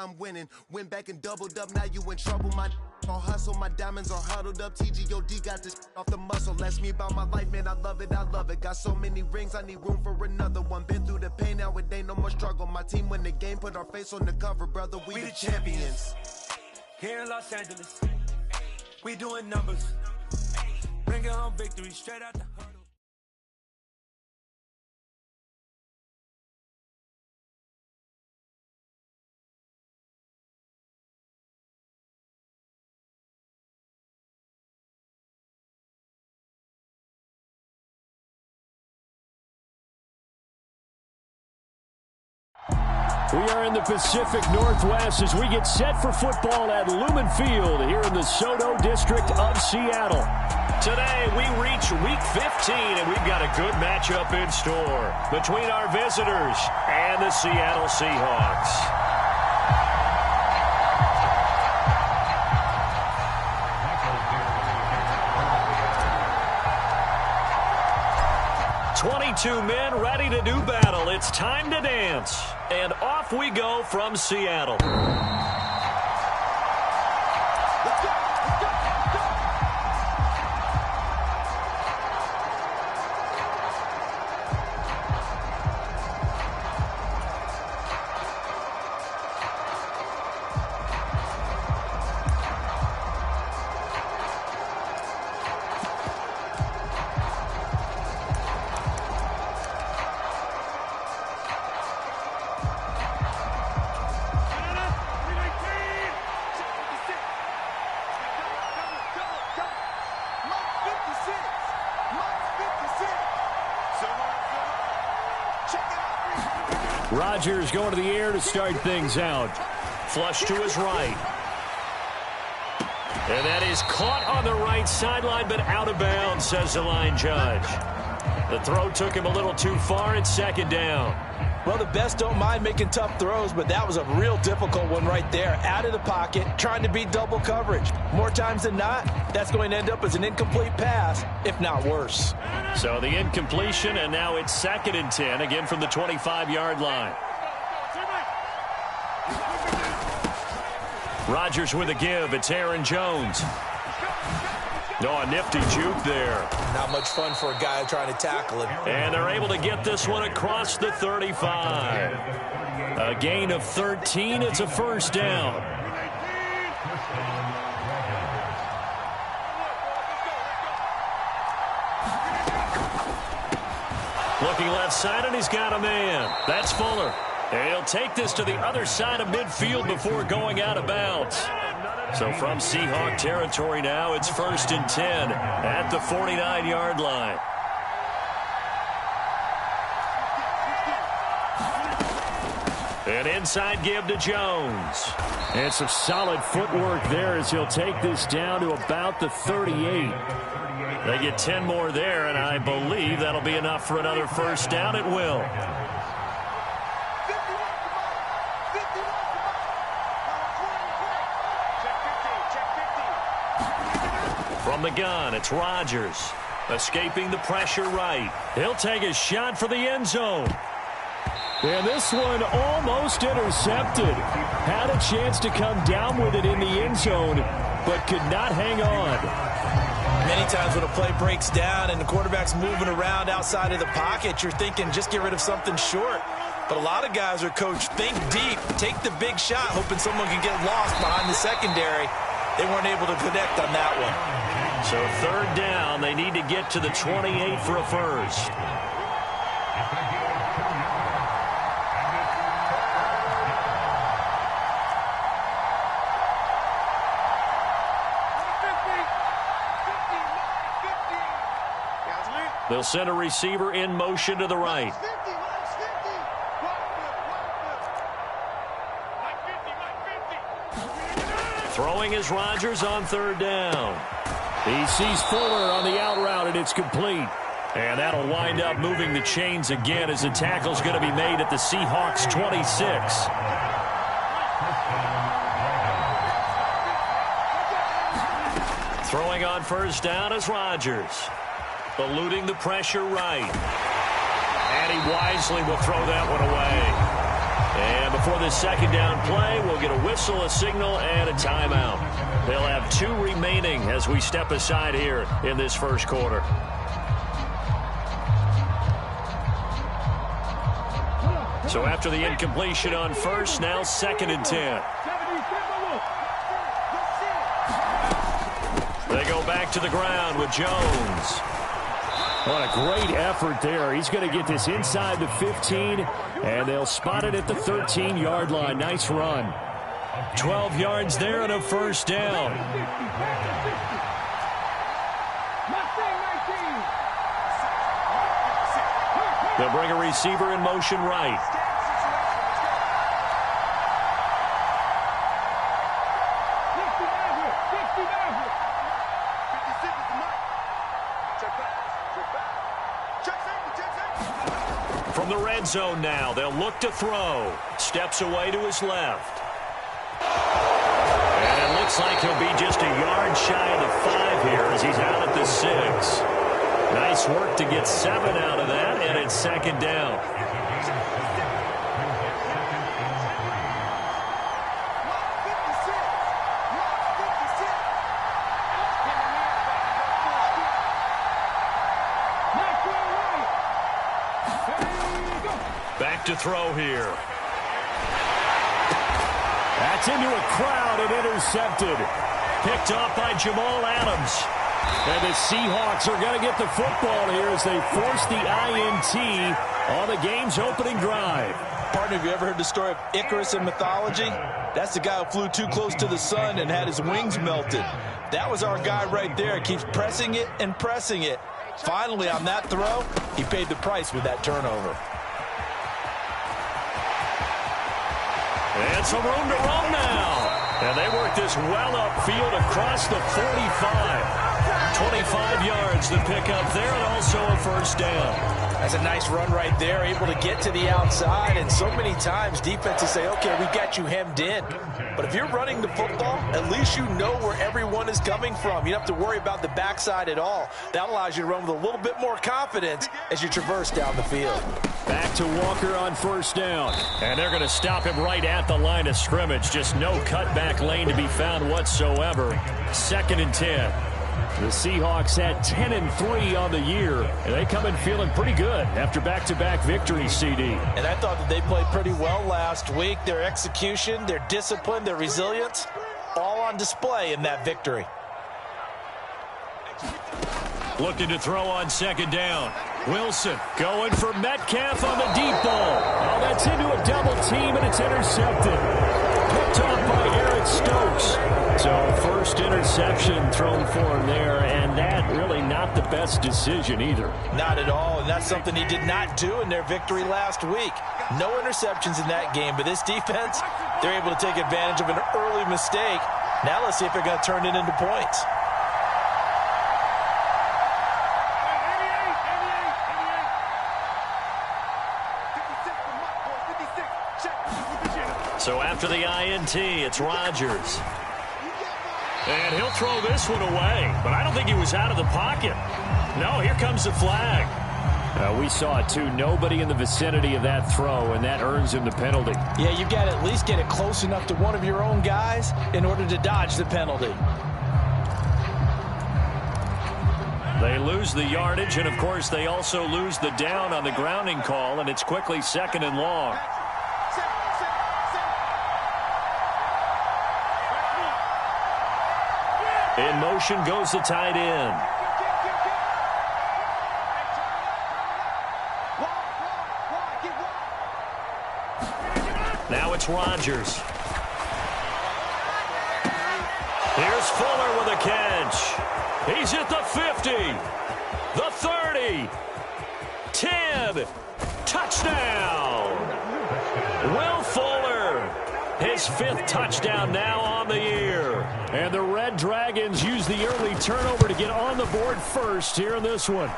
I'm winning. Went back and doubled up, now you in trouble. My all hustle, my diamonds are huddled up. TGOD got this off the muscle. Ask me about my life, man, I love it, I love it. Got so many rings, I need room for another one. Been through the pain, now it ain't no more struggle. My team win the game, put our face on the cover, brother, we the champions. Here in Los Angeles, we doing numbers. Bringing home victory straight out the huddle. We are in the Pacific Northwest as we get set for football at Lumen Field here in the Soto District of Seattle. Today, we reach Week 15, and we've got a good matchup in store between our visitors and the Seattle Seahawks. "22 men ready to do battle. It's time to dance." And off we go from Seattle. Rodgers going to the air to start things out. Flush to his right. And that is caught on the right sideline, but out of bounds, says the line judge. The throw took him a little too far. It's second down. Well, the best don't mind making tough throws, but that was a real difficult one right there. Out of the pocket, trying to beat double coverage. More times than not, that's going to end up as an incomplete pass, if not worse. So the incompletion, and now it's 2nd and 10, again from the 25-yard line. Rodgers with a give. It's Aaron Jones. No, a nifty juke there. Not much fun for a guy trying to tackle him. And they're able to get this one across the 35. A gain of 13. It's a first down. Looking left side, and he's got a man. That's Fuller. And he'll take this to the other side of midfield before going out of bounds. So from Seahawk territory now, it's 1st and 10 at the 49-yard line. An inside give to Jones. And some solid footwork there as he'll take this down to about the 38. They get 10 more there, and I believe that'll be enough for another first down. It will. From the gun, it's Rodgers. Escaping the pressure right. He'll take a shot for the end zone. And this one almost intercepted. Had a chance to come down with it in the end zone, but could not hang on. Many times when a play breaks down and the quarterback's moving around outside of the pocket, you're thinking just get rid of something short. But a lot of guys are coached, think deep, take the big shot, hoping someone can get lost behind the secondary. They weren't able to connect on that one. So 3rd down, they need to get to the 28 for a first. They'll send a receiver in motion to the right. Throwing is Rodgers on 3rd down. He sees Fuller on the out route, and it's complete. And that'll wind up moving the chains again as the tackle's going to be made at the Seahawks 26. Throwing on 1st down is Rodgers. Eluding the pressure right. And he wisely will throw that one away. And before this second down play, we'll get a whistle, a signal, and a timeout. They'll have 2 remaining as we step aside here in this first quarter. So after the incompletion on first, now 2nd and 10. They go back to the ground with Jones. What a great effort there. He's going to get this inside the 15, and they'll spot it at the 13-yard line. Nice run. 12 yards there and a first down. They'll bring a receiver in motion right. From the red zone now, they'll look to throw. Steps away to his left. And it looks like he'll be just a yard shy of the 5 here as he's out at the 6. Nice work to get 7 out of that, and it's 2nd down. Back to throw here. That's into a crowd and intercepted. Picked off by Jamal Adams. And the Seahawks are going to get the football here as they force the INT on the game's opening drive. Partner, have you ever heard the story of Icarus in mythology? That's the guy who flew too close to the sun and had his wings melted. That was our guy right there. Keeps pressing it and pressing it. Finally, on that throw, he paid the price with that turnover. And some room to roam now. And they work this well upfield across the 45. 25 yards to pick up there, and also a first down. That's a nice run right there, able to get to the outside. And so many times defenses say, okay, we got you hemmed in. But if you're running the football, at least you know where everyone is coming from. You don't have to worry about the backside at all. That allows you to run with a little bit more confidence as you traverse down the field. Back to Walker on first down. And they're going to stop him right at the line of scrimmage. Just no cutback lane to be found whatsoever. 2nd and 10. The Seahawks had 10-3 on the year, and they come in feeling pretty good after back-to-back victories, CD. And I thought that they played pretty well last week. Their execution, their discipline, their resilience, all on display in that victory. Looking to throw on 2nd down. Wilson going for Metcalf on the deep ball. Oh, that's into a double team, and it's intercepted. Picked off by Eric Stokes. So first interception thrown for him there, and that really not the best decision either. Not at all, and that's something he did not do in their victory last week. No interceptions in that game, but this defense, they're able to take advantage of an early mistake. Now let's see if they're going to turn it into points. So after the INT, it's Rodgers. And he'll throw this one away, but I don't think he was out of the pocket. No, here comes the flag. We saw it too. Nobody in the vicinity of that throw, and that earns him the penalty. Yeah, you've got to at least get it close enough to one of your own guys in order to dodge the penalty. They lose the yardage, and of course they also lose the down on the grounding call, and it's quickly 2nd and long. In motion goes the tight end. Now it's Rodgers. Here's Fuller with a catch. He's at the 50, the 30, 10, touchdown. Will Fuller, his 5th touchdown now on the year. And the Red Dragons use the early turnover to get on the board first here in this one.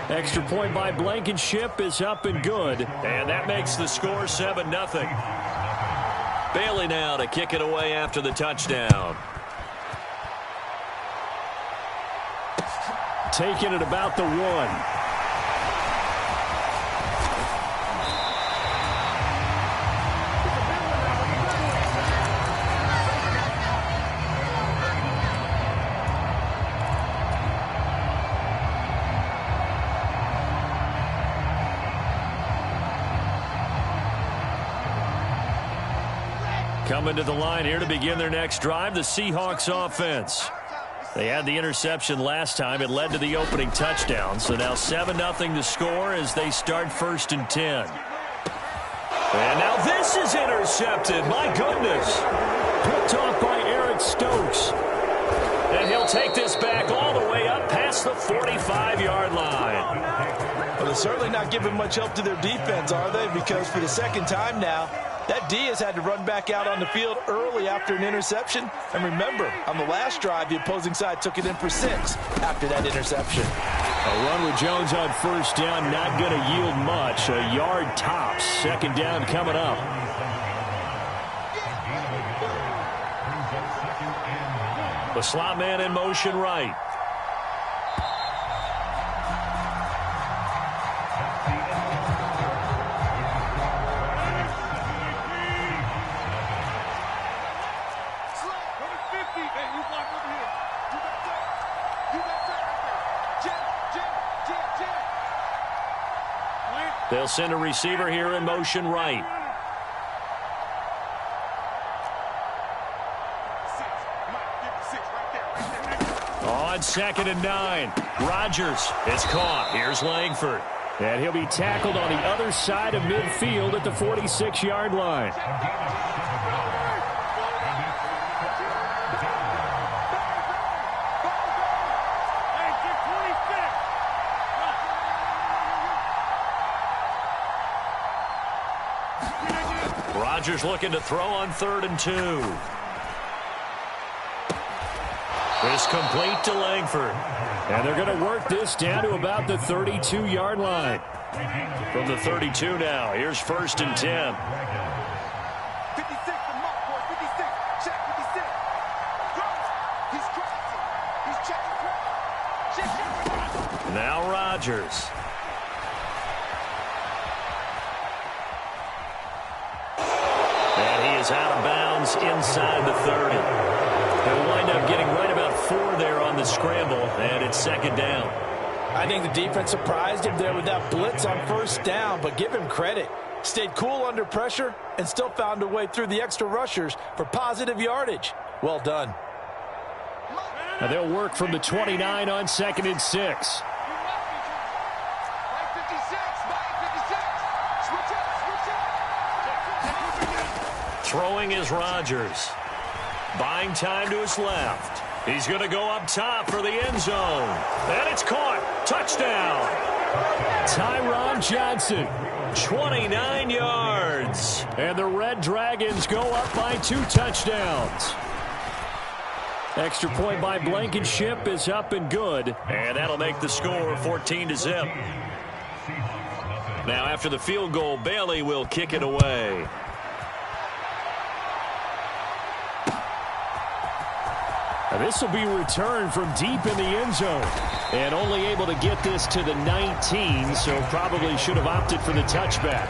Extra point by Blankenship is up and good. And that makes the score 7-0. Bailey now to kick it away after the touchdown. Taking it about the 1. Coming to the line here to begin their next drive, the Seahawks offense. They had the interception last time. It led to the opening touchdown. So now 7-0 to score as they start 1st and 10. And now this is intercepted. My goodness. Picked off by Eric Stokes. And he'll take this back all the way up past the 45-yard line. Well, they're certainly not giving much help to their defense, are they? Because for the second time now, that D has had to run back out on the field early after an interception. And remember, on the last drive, the opposing side took it in for 6 after that interception. A run with Jones on 1st down, not going to yield much. A yard tops. 2nd down coming up. The slot man in motion right. They'll send a receiver here in motion right. On 2nd and 9. Rodgers is caught. Here's Langford. And he'll be tackled on the other side of midfield at the 46-yard line. Rodgers looking to throw on 3rd and 2. This complete to Langford. And they're going to work this down to about the 32-yard line. From the 32 now, here's 1st and 10. 56, the mark, boy, 56. Check 56. He's crossing. He's checking. Now Rodgers. Out of bounds inside the 30. He'll wind up getting right about 4 there on the scramble, and it's 2nd down. I think the defense surprised him there with that blitz on 1st down, but give him credit. Stayed cool under pressure and still found a way through the extra rushers for positive yardage. Well done. Now they'll work from the 29 on 2nd and 6. Throwing is Rodgers. Buying time to his left. He's going to go up top for the end zone. And it's caught. Touchdown. Tyron Johnson. 29 yards. And the Red Dragons go up by 2 touchdowns. Extra point by Blankenship is up and good. And that'll make the score 14-0. Now after the field goal, Bailey will kick it away. This will be returned from deep in the end zone. And only able to get this to the 19, so probably should have opted for the touchback.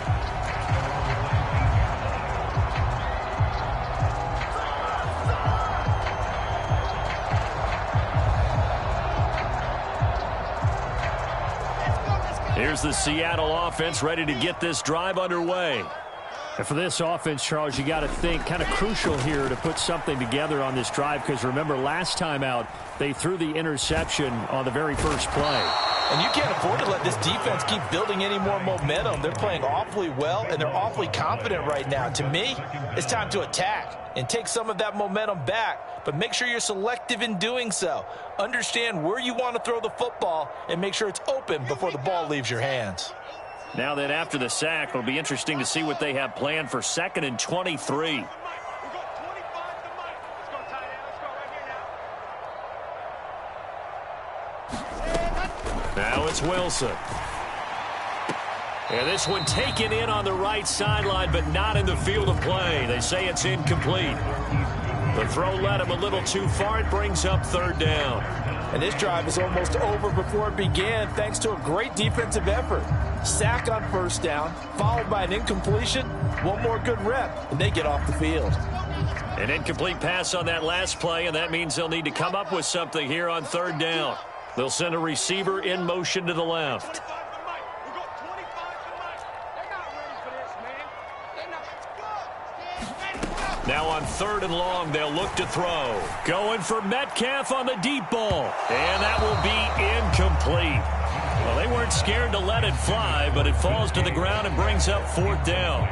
Here's the Seattle offense ready to get this drive underway. And for this offense, Charles, you got to think kind of crucial here to put something together on this drive, because remember last time out they threw the interception on the very first play. And you can't afford to let this defense keep building any more momentum. They're playing awfully well, and they're awfully confident right now. To me, it's time to attack and take some of that momentum back, but make sure you're selective in doing so. Understand where you want to throw the football and make sure it's open before the ball leaves your hands. Now that after the sack, it'll be interesting to see what they have planned for 2nd and 23. Now it's Wilson. And this one taken in on the right sideline, but not in the field of play. They say it's incomplete. The throw led him a little too far. It brings up 3rd down. And this drive is almost over before it began thanks to a great defensive effort. Sack on 1st down, followed by an incompletion. One more good rep, and they get off the field. An incomplete pass on that last play, and that means they'll need to come up with something here on 3rd down. They'll send a receiver in motion to the left. Now on 3rd and long, they'll look to throw. Going for Metcalf on the deep ball. And that will be incomplete. Well, they weren't scared to let it fly, but it falls to the ground and brings up 4th down.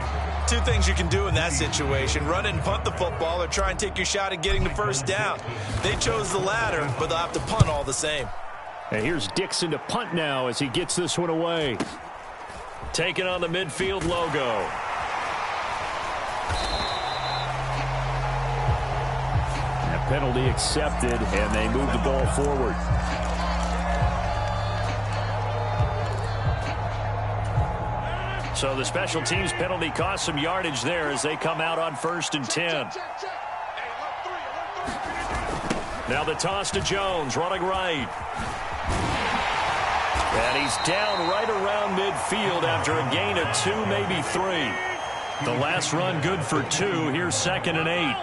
Two things you can do in that situation: run and punt the football, or try and take your shot at getting the 1st down. They chose the latter, but they'll have to punt all the same. And here's Dixon to punt now as he gets this one away. Taking on the midfield logo. That penalty accepted, and they move the ball forward. So the special teams penalty cost some yardage there as they come out on 1st and 10. Now the toss to Jones, running right. And he's down right around midfield after a gain of 2, maybe 3. The last run good for 2. Here's 2nd and 8.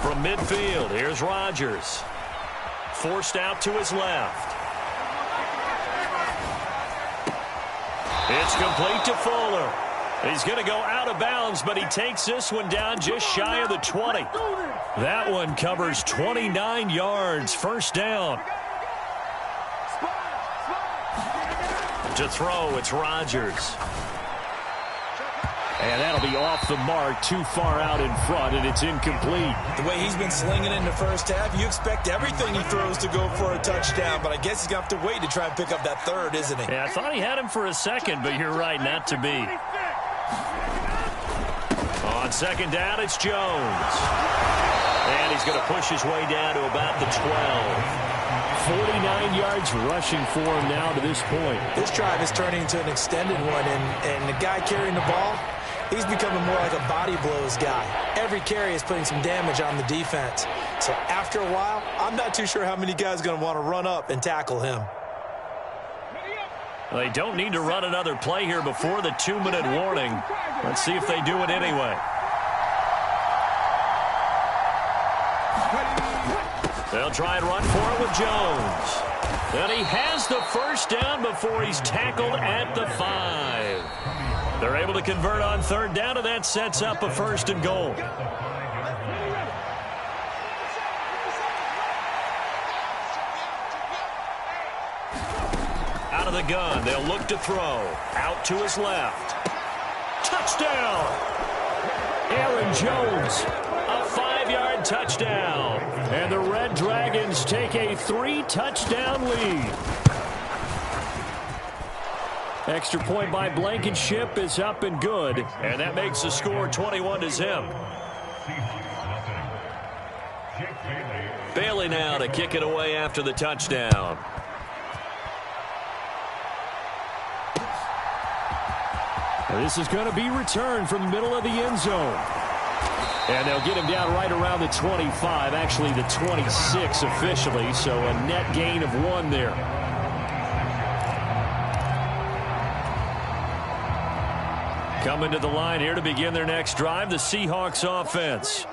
From midfield, here's Rodgers. Forced out to his left. It's complete to Fuller. He's going to go out of bounds, but he takes this one down just shy of the 20. That one covers 29 yards. 1st down. To throw, it's Rodgers. And that'll be off the mark, too far out in front, and it's incomplete. The way he's been slinging in the 1st half, you expect everything he throws to go for a touchdown, but I guess he's going to have to wait to try and pick up that 3rd, isn't he? Yeah, I thought he had him for a second, but you're right, not to be. On 2nd down, it's Jones. And he's going to push his way down to about the 12. 49 yards rushing for him now to this point. This drive is turning into an extended one, and the guy carrying the ball, he's becoming more like a body blows guy. Every carry is putting some damage on the defense. So after a while, I'm not too sure how many guys are going to want to run up and tackle him. They don't need to run another play here before the 2-minute warning. Let's see if they do it anyway. They'll try and run for it with Jones. And he has the 1st down before he's tackled at the 5. They're able to convert on 3rd down, and that sets up a 1st and goal. Out of the gun, they'll look to throw. Out to his left. Touchdown! Aaron Jones, a 5-yard touchdown. And the Red Dragons take a 3-touchdown lead. Extra point by Blankenship is up and good. And that makes the score 21-0. Bailey now to kick it away after the touchdown. And this is going to be returned from the middle of the end zone. And they'll get him down right around the 25, actually the 26 officially, so a net gain of 1 there. Coming to the line here to begin their next drive, the Seahawks offense.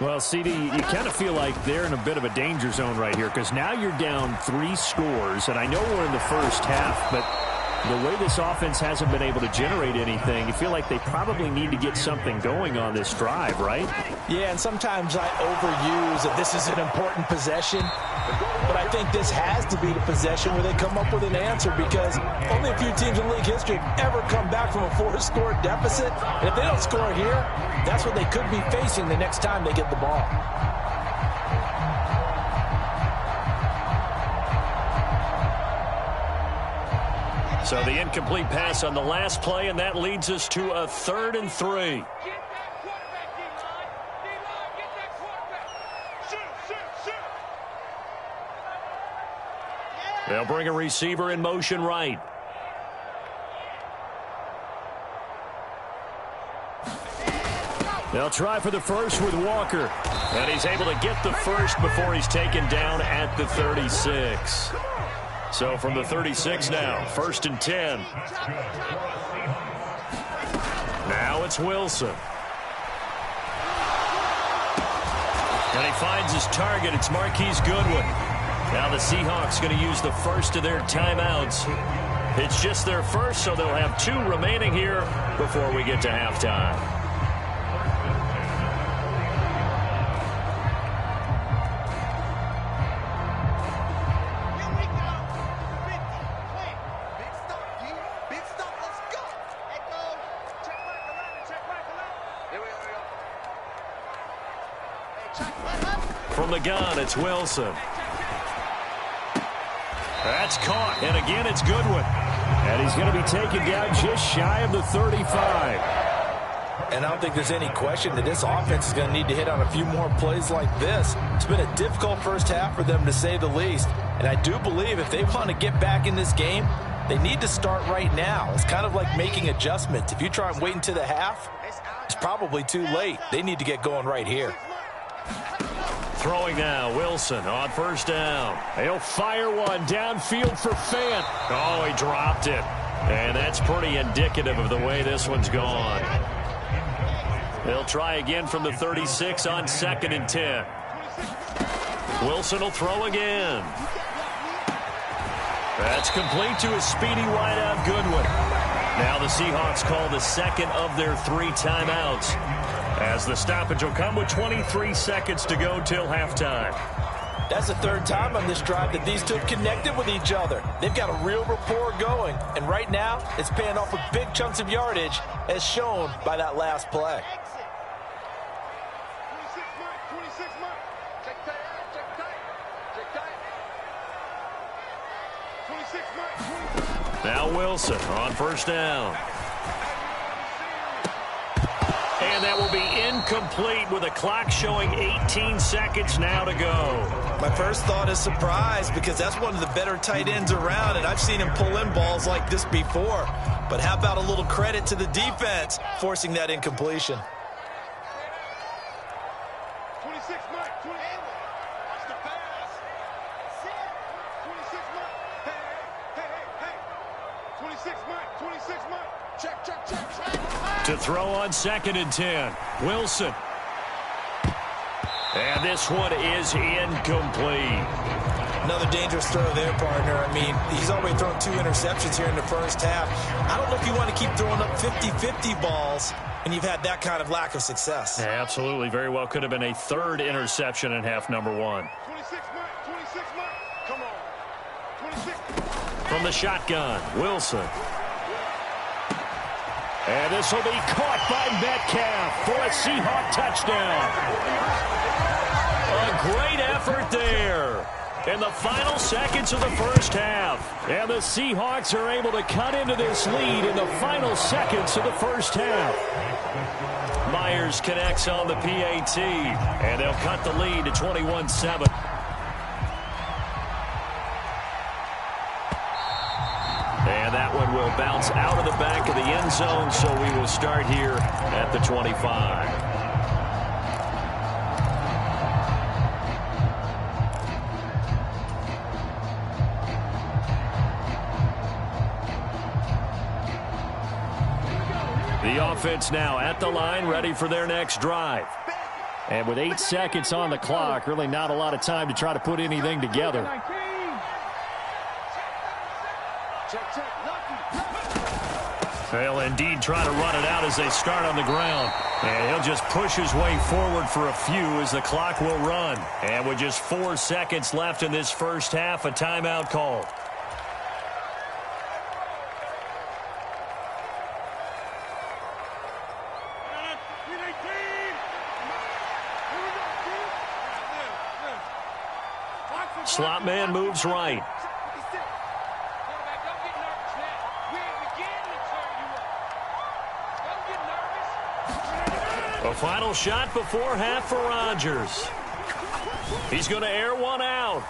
Well, CD, you kind of feel like they're in a bit of a danger zone right here because now you're down 3 scores, and I know we're in the 1st half, but the way this offense hasn't been able to generate anything, you feel like they probably need to get something going on this drive, right? Yeah, and sometimes I overuse that this is an important possession, but I think this has to be the possession where they come up with an answer because only a few teams in league history have ever come back from a 4-score deficit, and if they don't score here, that's what they could be facing the next time they get the ball. So the incomplete pass on the last play, and that leads us to a 3rd and 3. They'll bring a receiver in motion right. They'll try for the 1st with Walker. And he's able to get the 1st before he's taken down at the 36. So from the 36 now, 1st and 10. Now it's Wilson. And he finds his target. It's Marquise Goodwin. Now the Seahawks going to use the 1st of their timeouts It's just their first, so they'll have 2 remaining here before we get to halftime. From the gun, it's Wilson. That's caught, and again, it's Goodwin. And he's going to be taken down just shy of the 35. And I don't think there's any question that this offense is going to need to hit on a few more plays like this. It's been a difficult first half for them, to say the least. And I do believe if they want to get back in this game, they need to start right now. It's kind of like making adjustments. If you try and wait until the half, it's probably too late. They need to get going right here. Throwing now, Wilson on first down. He'll fire one downfield for Fant. Oh, he dropped it. And that's pretty indicative of the way this one's gone. They'll try again from the 36 on 2nd and 10. Wilson will throw again. That's complete to his speedy wideout, Goodwin. Now the Seahawks call the second of their 3 timeouts, as the stoppage will come with 23 seconds to go till halftime. That's the 3rd time on this drive that these two have connected with each other. They've got a real rapport going, and right now it's paying off with big chunks of yardage, as shown by that last play. Now Wilson on first down. And that will be incomplete with a clock showing 18 seconds now to go. My first thought is surprise, because that's one of the better tight ends around, and I've seen him pull in balls like this before. But how about a little credit to the defense forcing that incompletion? 26, Mike. 28. Watch the pass. 26, Mike. Hey. 26, Mike. 26, Mike. Check. To throw on 2nd and 10. Wilson. And this one is incomplete. Another dangerous throw there, partner. I mean, he's already thrown 2 interceptions here in the first half. I don't know if you want to keep throwing up 50-50 balls and you've had that kind of lack of success. Yeah, absolutely. Very well could have been a 3rd interception in half number 1. 26, Mike. Come on. 26. From the shotgun, Wilson. And this will be caught by Metcalf for a Seahawk touchdown. A great effort there in the final seconds of the first half. And the Seahawks are able to cut into this lead in the final seconds of the first half. Myers connects on the PAT, and they'll cut the lead to 21-7. And that one will bounce out of the back of the end zone, so we will start here at the 25. The offense now at the line, ready for their next drive. And with 8 seconds on the clock, really not a lot of time to try to put anything together. They'll indeed try to run it out as they start on the ground. And he'll just push his way forward for a few as the clock will run. And with just 4 seconds left in this first half, a timeout called. Slot man moves right. A final shot before half for Rodgers. He's going to air one out.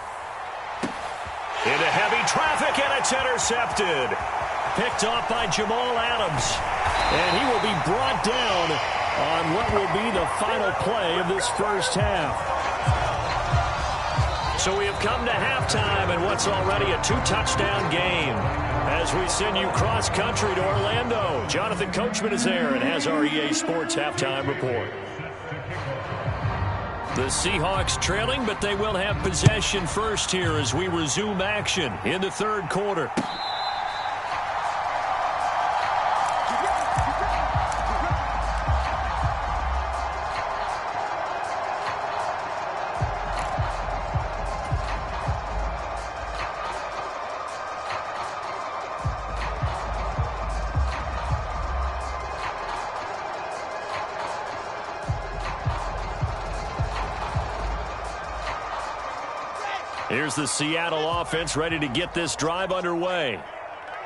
Into heavy traffic, and it's intercepted. Picked off by Jamal Adams. And he will be brought down on what will be the final play of this first half. So we have come to halftime in what's already a 2-touchdown game. As we send you cross-country to Orlando, Jonathan Coachman is there and has our EA Sports halftime report. The Seahawks trailing, but they will have possession first here as we resume action in the third quarter. Here's the Seattle offense ready to get this drive underway.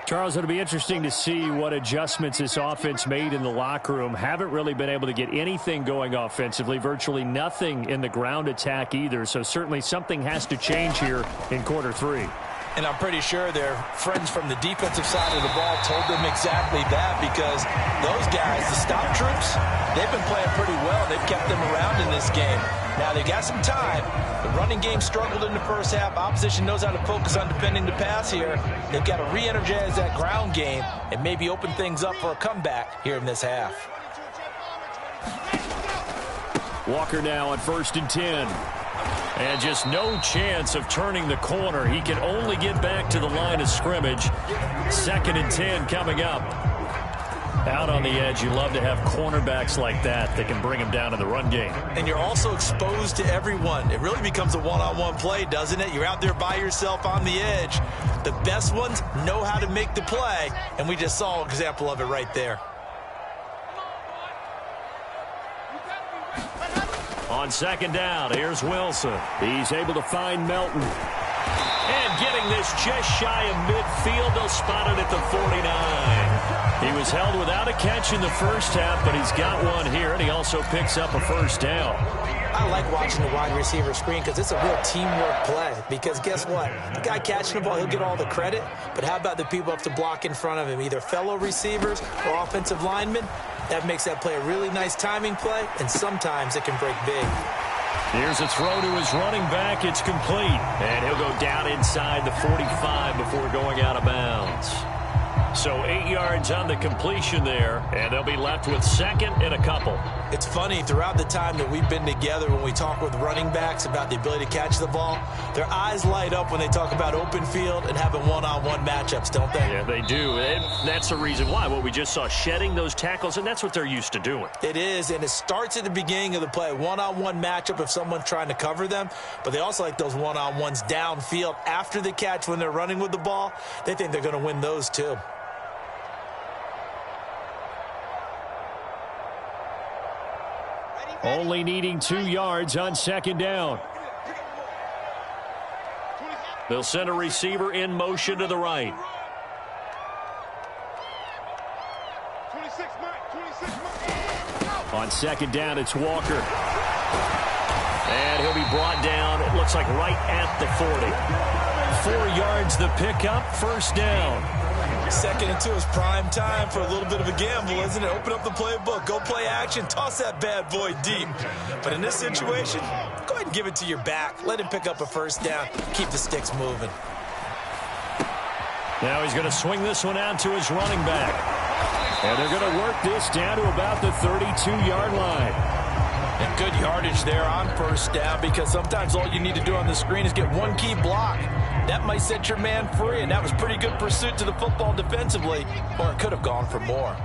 Charles, it'll be interesting to see what adjustments this offense made in the locker room. Haven't really been able to get anything going offensively, virtually nothing in the ground attack either. So certainly something has to change here in quarter 3. And I'm pretty sure their friends from the defensive side of the ball told them exactly that, because those guys, the stop troops, they've been playing pretty well. They've kept them around in this game. Now, they got some time. The running game struggled in the first half. Opposition knows how to focus on defending the pass here. They've got to re-energize that ground game and maybe open things up for a comeback here in this half. Walker now on 1st and 10. And just no chance of turning the corner. He can only get back to the line of scrimmage. 2nd and 10 coming up. Out on the edge, you love to have cornerbacks like that can bring him down in the run game. And you're also exposed to everyone. It really becomes a one-on-one play, doesn't it? You're out there by yourself on the edge. The best ones know how to make the play, and we just saw an example of it right there. On 2nd down, here's Wilson. He's able to find Melton. And getting this just shy of midfield, they'll spot it at the 49. He was held without a catch in the first half, but he's got one here, and he also picks up a 1st down. I like watching the wide receiver screen because it's a real teamwork play. Because guess what? The guy catching the ball, he'll get all the credit. But how about the people up to block in front of him, either fellow receivers or offensive linemen? That makes that play a really nice timing play, and sometimes it can break big. Here's a throw to his running back. It's complete. And he'll go down inside the 45 before going out of bounds. So 8 yards on the completion there, and they'll be left with 2nd and a couple. It's funny, throughout the time that we've been together, when we talk with running backs about the ability to catch the ball, their eyes light up when they talk about open field and having one-on-one matchups, don't they? Yeah, they do. And that's the reason why. What we just saw, shedding those tackles, and that's what they're used to doing. It is, and it starts at the beginning of the play. One-on-one matchup of someone trying to cover them, but they also like those one-on-ones downfield after the catch when they're running with the ball. They think they're going to win those too. Only needing 2 yards on 2nd down. They'll send a receiver in motion to the right. 26, Mike. On 2nd down, it's Walker. And he'll be brought down, it looks like right at the 40. 4 yards the pickup, 1st down. 2nd and 2 is prime time for a little bit of a gamble, isn't it? Open up the playbook, go play action, toss that bad boy deep. But in this situation, go ahead and give it to your back. Let him pick up a 1st down. Keep the sticks moving. Now he's going to swing this one out to his running back. And they're going to work this down to about the 32-yard line. And good yardage there on 1st down, because sometimes all you need to do on the screen is get one key block. That might set your man free, and that was pretty good pursuit to the football defensively, or it could have gone for more.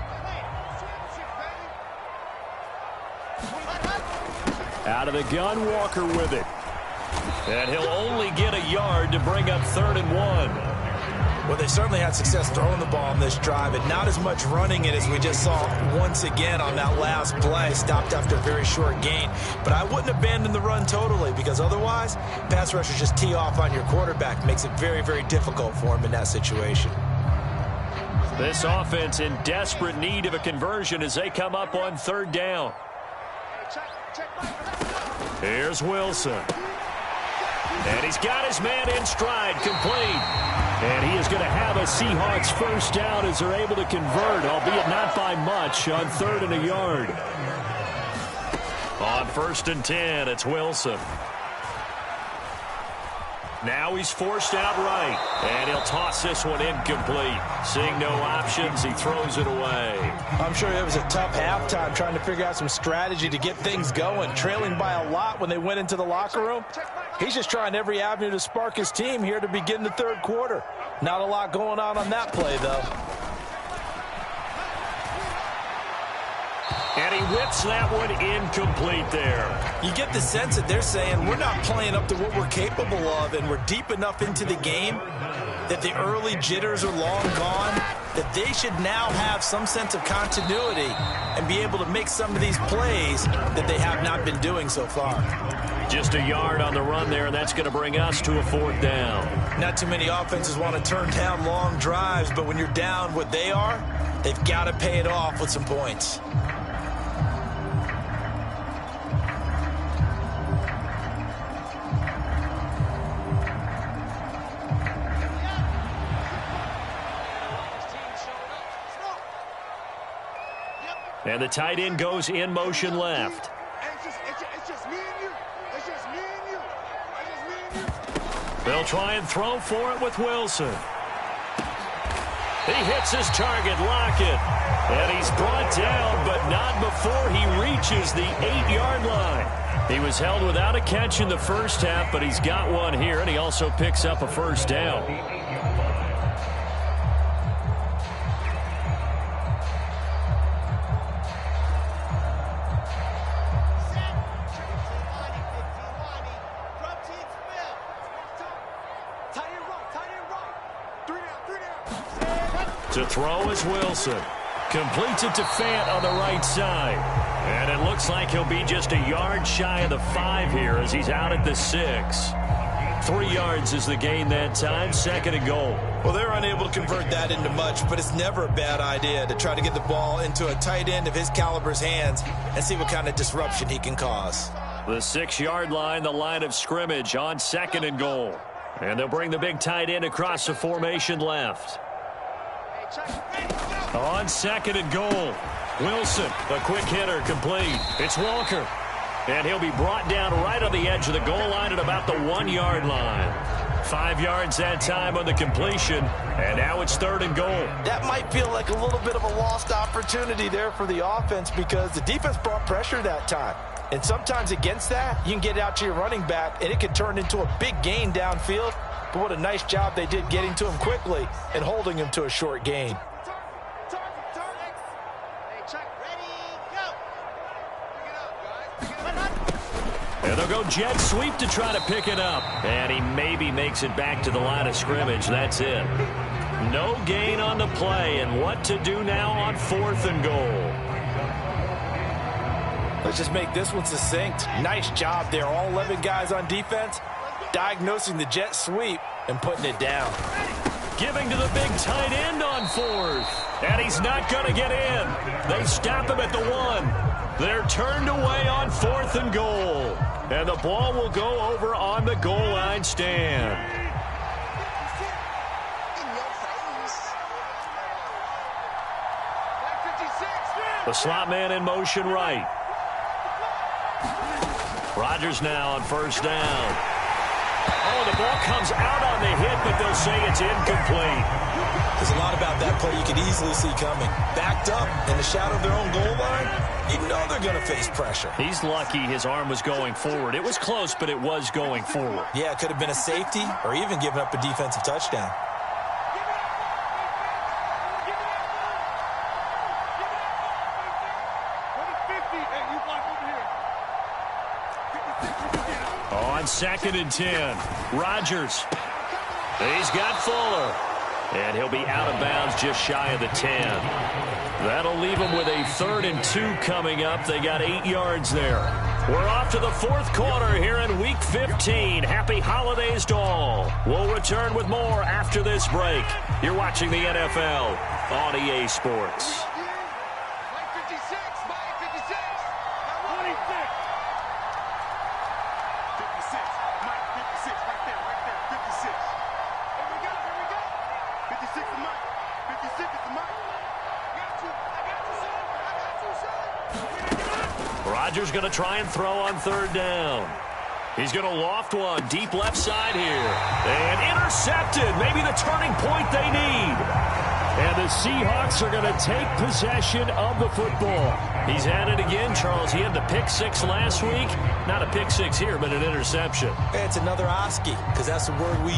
Out of the gun, Walker with it. And he'll only get a yard to bring up 3rd and 1. Well, they certainly had success throwing the ball on this drive, and not as much running it as we just saw once again on that last play. Stopped after a very short gain. But I wouldn't abandon the run totally, because otherwise, pass rushers just tee off on your quarterback. Makes it very, very difficult for him in that situation. This offense in desperate need of a conversion as they come up on 3rd down. Here's Wilson. And he's got his man in stride, complete. And he is going to have a Seahawks 1st down as they're able to convert, albeit not by much, on 3rd and a yard. On 1st and 10, it's Wilson. Now he's forced out right, and he'll toss this one incomplete. Seeing no options, he throws it away. I'm sure it was a tough halftime trying to figure out some strategy to get things going. Trailing by a lot when they went into the locker room. He's just trying every avenue to spark his team here to begin the 3rd quarter. Not a lot going on that play, though. And he whips that one incomplete there. You get the sense that they're saying we're not playing up to what we're capable of, and we're deep enough into the game that the early jitters are long gone. that they should now have some sense of continuity and be able to make some of these plays that they have not been doing so far. Just a yard on the run there, and that's going to bring us to a 4th down. Not too many offenses want to turn down long drives, but when you're down what they are, they've got to pay it off with some points. And the tight end goes in motion left. It's just me and you. It's just me and you. It's just me and you. They'll try and throw for it with Wilson. He hits his target, Lockett. And he's brought down, but not before he reaches the 8-yard line. He was held without a catch in the first half, but he's got one here, and he also picks up a first down. To throw is Wilson. Completes it to Fant on the right side. And it looks like he'll be just a yard shy of the 5 here as he's out at the 6. 3 yards is the gain that time, 2nd and goal. Well, they're unable to convert that into much, but it's never a bad idea to try to get the ball into a tight end of his caliber's hands and see what kind of disruption he can cause. The 6-yard line, the line of scrimmage on 2nd and goal. And they'll bring the big tight end across the formation left. On 2nd and goal, Wilson, a quick hitter, complete. It's Walker, and he'll be brought down right on the edge of the goal line at about the 1-yard line. 5 yards that time on the completion, and now it's 3rd and goal. That might feel like a little bit of a lost opportunity there for the offense because the defense brought pressure that time. And sometimes against that, you can get out to your running back, and it can turn into a big gain downfield. But what a nice job they did getting to him quickly and holding him to a short gain. And they'll go jet sweep to try to pick it up. And he maybe makes it back to the line of scrimmage. That's it. No gain on the play. And what to do now on 4th and goal. Let's just make this one succinct. Nice job there. All 11 guys on defense diagnosing the jet sweep and putting it down. Giving to the big tight end on 4th. And he's not going to get in. They stop him at the 1. They're turned away on 4th and goal. And the ball will go over on the goal line stand. The slot man in motion right. Rodgers now on 1st down. Oh, the ball comes out on the hit, but they'll say it's incomplete. There's a lot about that play you could easily see coming. Backed up in the shadow of their own goal line, you know they're going to face pressure. He's lucky his arm was going forward. It was close, but it was going forward. Yeah, it could have been a safety or even given up a defensive touchdown. On 2nd and 10, Rodgers. He's got Fuller. And he'll be out of bounds just shy of the 10. That'll leave him with a 3rd and 2 coming up. They got 8 yards there. We're off to the 4th quarter here in Week 15. Happy holidays to all. We'll return with more after this break. You're watching the NFL on EA Sports. Rodgers going to try and throw on 3rd down. He's going to loft one deep left side here. And intercepted. Maybe the turning point they need. And the Seahawks are going to take possession of the football. He's at it again, Charles. He had the pick 6 last week. Not a pick 6 here, but an interception. It's another Oski, because that's the word we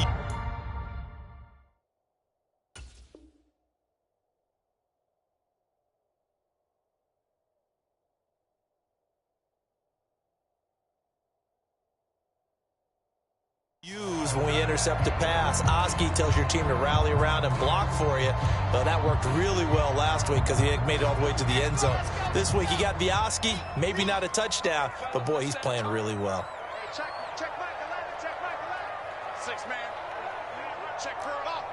use moves when we intercept a pass. Oski tells your team to rally around and block for you. But that worked really well last week because he made it all the way to the end zone. This week he got the Oski, maybe not a touchdown, but boy, he's playing really well. Check Mike 11, check Mike 11. 6 man. Check curl off.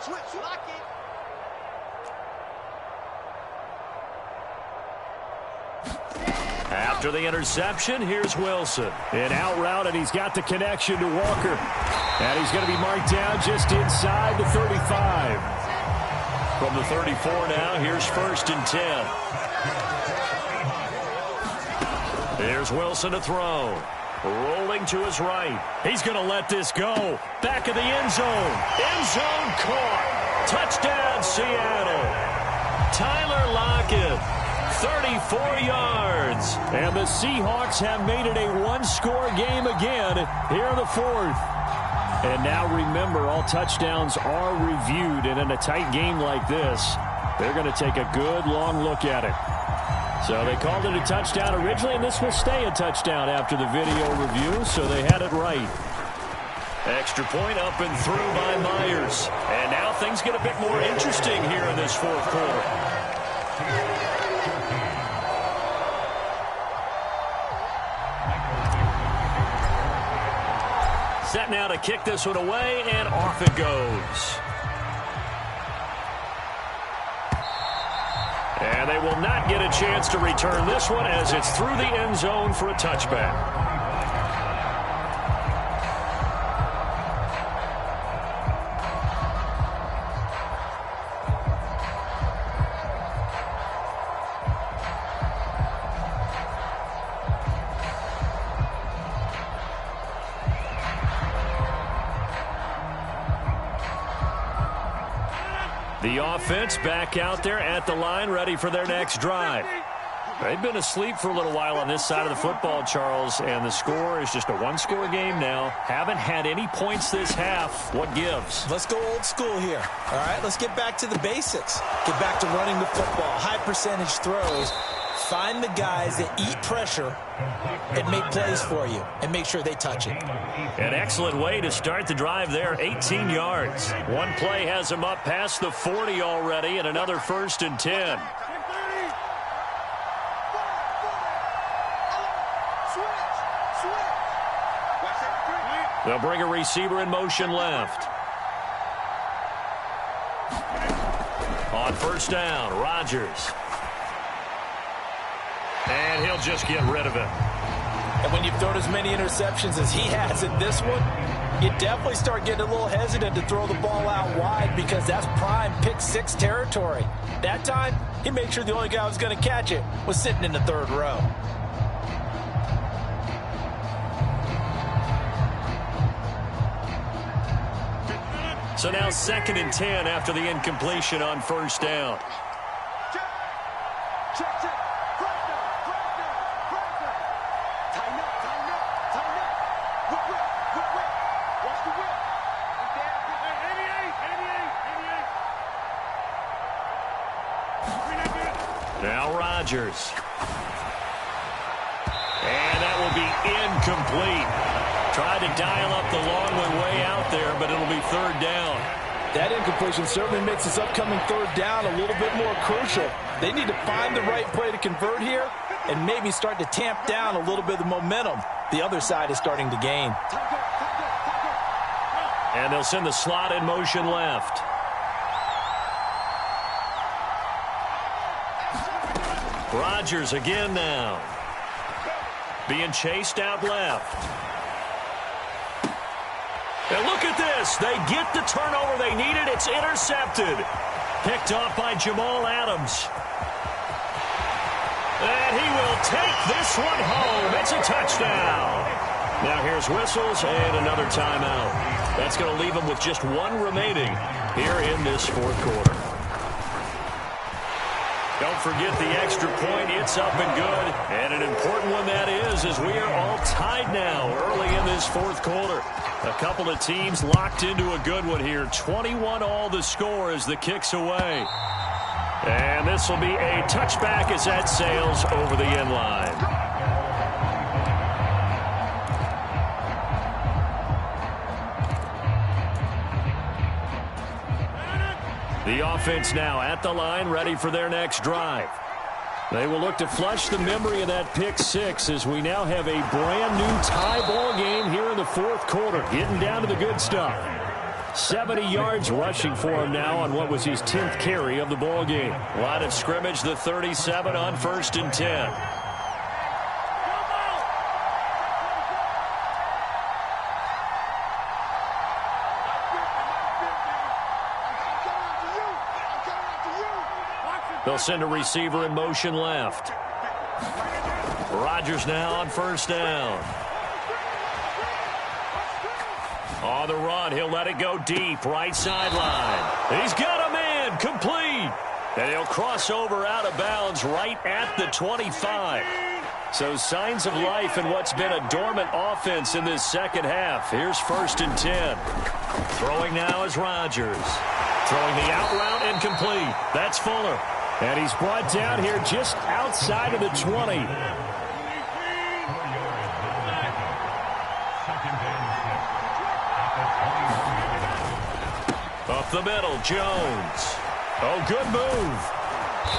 Switch, lock it. After the interception, here's Wilson. An out route, and he's got the connection to Walker. And he's going to be marked down just inside the 35. From the 34 now, here's 1st and 10. Here's Wilson to throw. Rolling to his right. He's going to let this go. Back of the end zone. End zone caught. Touchdown, Seattle. Tyler Lockett. 34 yards. And the Seahawks have made it a one-score game again here in the 4th. And now remember, all touchdowns are reviewed. And in a tight game like this, they're going to take a good long look at it. So they called it a touchdown originally, and this will stay a touchdown after the video review, so they had it right. Extra point up and through by Myers. And now things get a bit more interesting here in this 4th quarter. Set now to kick this one away, and off it goes. And they will not get a chance to return this one as it's through the end zone for a touchback. The offense back out there at the line, ready for their next drive. They've been asleep for a little while on this side of the football, Charles, and the score is just a one-score game now. Haven't had any points this half. What gives? Let's go old school here. All right, let's get back to the basics. Get back to running the football, high percentage throws. Find the guys that eat pressure and make plays for you and make sure they touch it. An excellent way to start the drive there, 18 yards. One play has them up past the 40 already, and another 1st and 10. They'll bring a receiver in motion left. On 1st down, Rodgers. And he'll just get rid of it. And when you've thrown as many interceptions as he has in this one, you definitely start getting a little hesitant to throw the ball out wide because that's prime pick 6 territory. That time, he made sure the only guy who was going to catch it was sitting in the 3rd row. So now 2nd and 10 after the incompletion on 1st down. Check. Now Rodgers. And that will be incomplete. Tried to dial up the long one way out there, but it'll be 3rd down. That incompletion certainly makes this upcoming 3rd down a little bit more crucial. They need to find the right play to convert here and maybe start to tamp down a little bit of the momentum the other side is starting to gain. And they'll send the slot in motion left. Rodgers again now. Being chased out left. And look at this. They get the turnover they needed. It's intercepted. Picked off by Jamal Adams. And he will take this one home. It's a touchdown. Now here's whistles and another timeout. That's going to leave them with just one remaining here in this 4th quarter. Don't forget the extra point. It's up and good. And an important one that is, as we are all tied now early in this 4th quarter. A couple of teams locked into a good one here. 21 all the score as the kick's away. And this will be a touchback as that sails over the end line. The offense now at the line, ready for their next drive. They will look to flush the memory of that pick six as we now have a brand-new tie ball game here in the fourth quarter, getting down to the good stuff. 70 yards rushing for him now on what was his 10th carry of the ball game. Line of scrimmage, the 37 on 1st and 10. They'll send a receiver in motion left. Rodgers now on 1st down. On the run, he'll let it go deep, right sideline. He's got a man, complete. And he'll cross over out of bounds right at the 25. So signs of life in what's been a dormant offense in this second half. Here's 1st and 10. Throwing now is Rodgers. Throwing the out route incomplete. That's Fuller. And he's brought down here just outside of the 20. Up the middle, Jones. Oh, good move.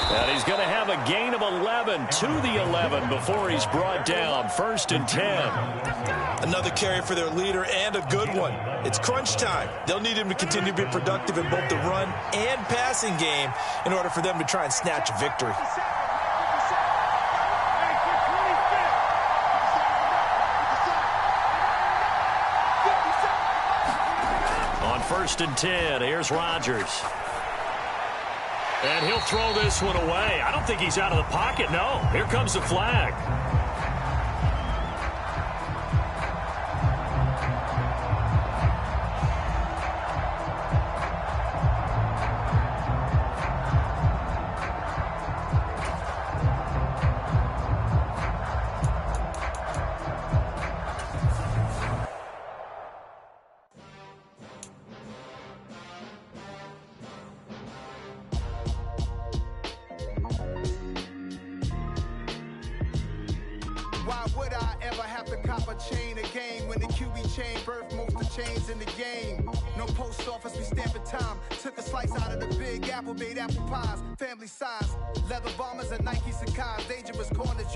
And he's going to have a gain of 11 to the 11 before he's brought down. 1st and 10. Another carry for their leader and a good one. It's crunch time. They'll need him to continue to be productive in both the run and passing game in order for them to try and snatch a victory. On 1st and 10, here's Rodgers. And he'll throw this one away. I don't think he's out of the pocket, no. Here comes the flag. Why would I ever have to cop a chain again when the QB chain birthed most of the chains in the game? No post office, we stamping time. Took a slice out of the big apple, made apple pies, family size. Leather bombers and Nike Sacai's, dangerous corners,